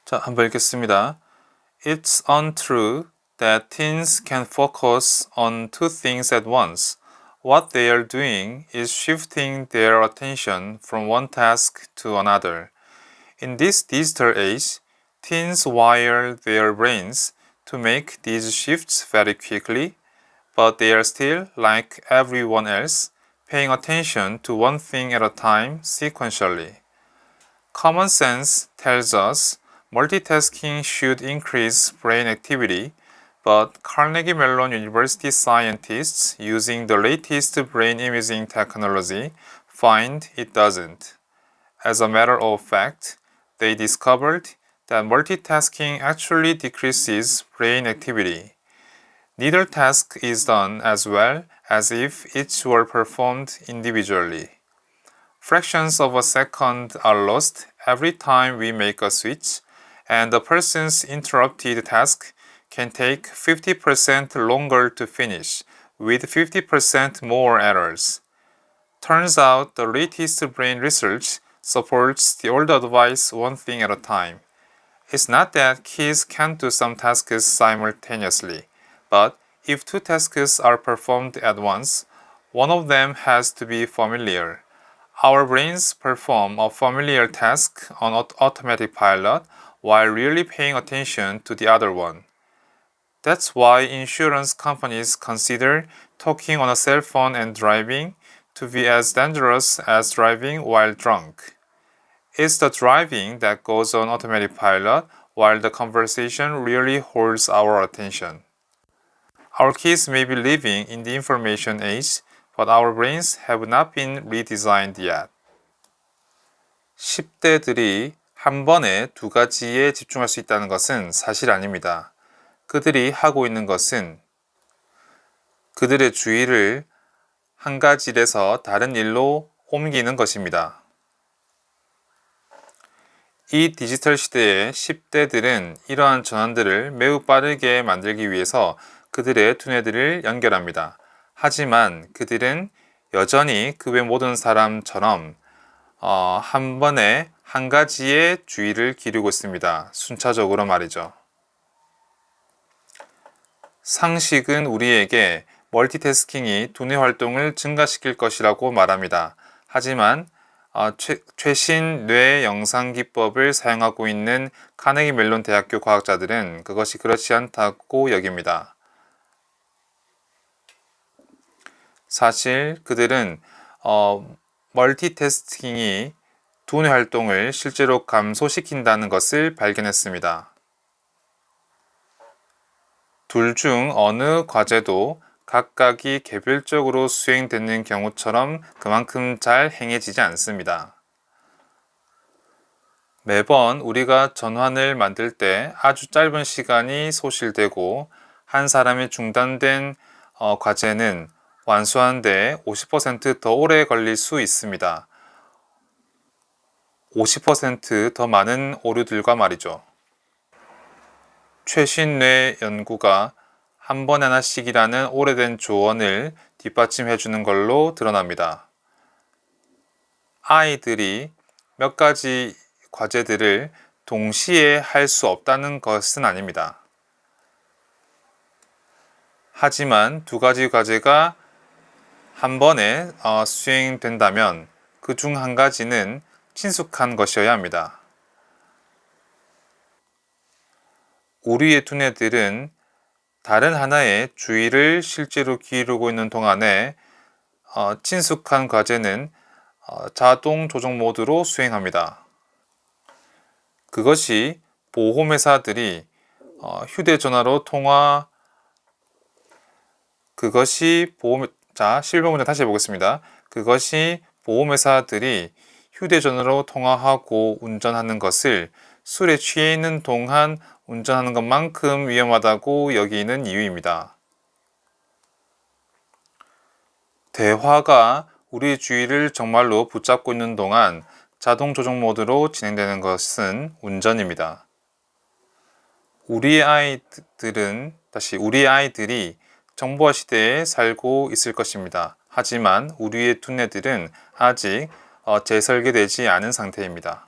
자, 한번 읽겠습니다. It's untrue that teens can focus on two things at once. What they are doing is shifting their attention from one task to another. In this digital age, teens wire their brains to make these shifts very quickly, but they are still, like everyone else, paying attention to one thing at a time sequentially. Common sense tells us multitasking should increase brain activity, but Carnegie Mellon University scientists using the latest brain imaging technology find it doesn't. As a matter of fact, they discovered that multitasking actually decreases brain activity. Neither task is done as well as if each were performed individually. Fractions of a second are lost every time we make a switch, and the person's interrupted task can take 50% longer to finish, with 50% more errors. Turns out the latest brain research supports the old advice one thing at a time. It's not that kids can't do some tasks simultaneously, but if two tasks are performed at once, one of them has to be familiar. Our brains perform a familiar task on automatic pilot while really paying attention to the other one. That's why insurance companies consider talking on a cell phone and driving to be as dangerous as driving while drunk. It's the driving that goes on automatic pilot while the conversation really holds our attention. Our kids may be living in the information age, but our brains have not been redesigned yet. 10대들이 한 번에 두 가지에 집중할 수 있다는 것은 사실 아닙니다. 그들이 하고 있는 것은 그들의 주의를 한 가지 일에서 다른 일로 옮기는 것입니다. 이 디지털 시대의 10대들은 이러한 전환들을 매우 빠르게 만들기 위해서 그들의 두뇌들을 연결합니다. 하지만 그들은 여전히 그 외 모든 사람처럼 한 번에 한 가지에 주의를 기울이고 있습니다. 순차적으로 말이죠. 상식은 우리에게 멀티태스킹이 두뇌 활동을 증가시킬 것이라고 말합니다. 하지만 최신 뇌 영상 기법을 사용하고 있는 카네기 멜론 대학교 과학자들은 그것이 그렇지 않다고 여깁니다. 사실 그들은 멀티태스킹이 두뇌 활동을 실제로 감소시킨다는 것을 발견했습니다. 둘 중 어느 과제도 각각이 개별적으로 수행되는 경우처럼 그만큼 잘 행해지지 않습니다. 매번 우리가 전환을 만들 때 아주 짧은 시간이 소실되고 한 사람의 중단된 과제는 완수하는데 50% 더 오래 걸릴 수 있습니다. 50% 더 많은 오류들과 말이죠. 최신 뇌 연구가 한 번에 하나씩이라는 오래된 조언을 뒷받침해 주는 걸로 드러납니다. 아이들이 몇 가지 과제들을 동시에 할 수 없다는 것은 아닙니다. 하지만 두 가지 과제가 한 번에 수행된다면 그 중 한 가지는 친숙한 것이어야 합니다. 우리의 두뇌들은 다른 하나의 주의를 실제로 기울이고 있는 동안에 친숙한 과제는 자동 조정 모드로 수행합니다. 그것이 보험회사들이 휴대전화로 통화 실버 문제 다시 해보겠습니다. 그것이 보험회사들이 휴대전화로 통화하고 운전하는 것을 술에 취해 있는 동안 운전하는 것만큼 위험하다고 여기는 이유입니다. 대화가 우리 주의를 정말로 붙잡고 있는 동안 자동 조정 모드로 진행되는 것은 운전입니다. 우리 아이들이 정보화 시대에 살고 있을 것입니다. 하지만 우리의 두뇌들은 아직 재설계되지 않은 상태입니다.